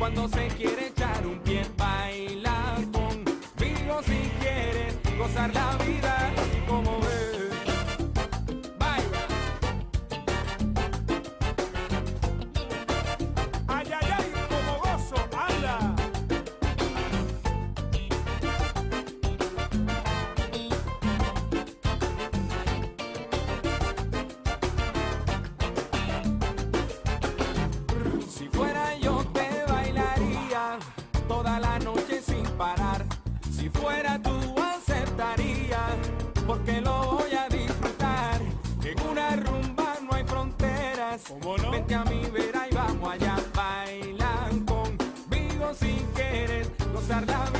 Cuando se quiere echar un pie, baila conmigo si quieres gozar la vida y como ves. Baila. Ay, ay, ay, como gozo, anda. Si fuera yo te bailaría toda la noche sin parar. Si fuera tú aceptaría, porque lo voy a disfrutar. En una rumba no hay fronteras. ¿Cómo no? Vente a mi vera y vamos allá. Bailan conmigo si quieres gozar la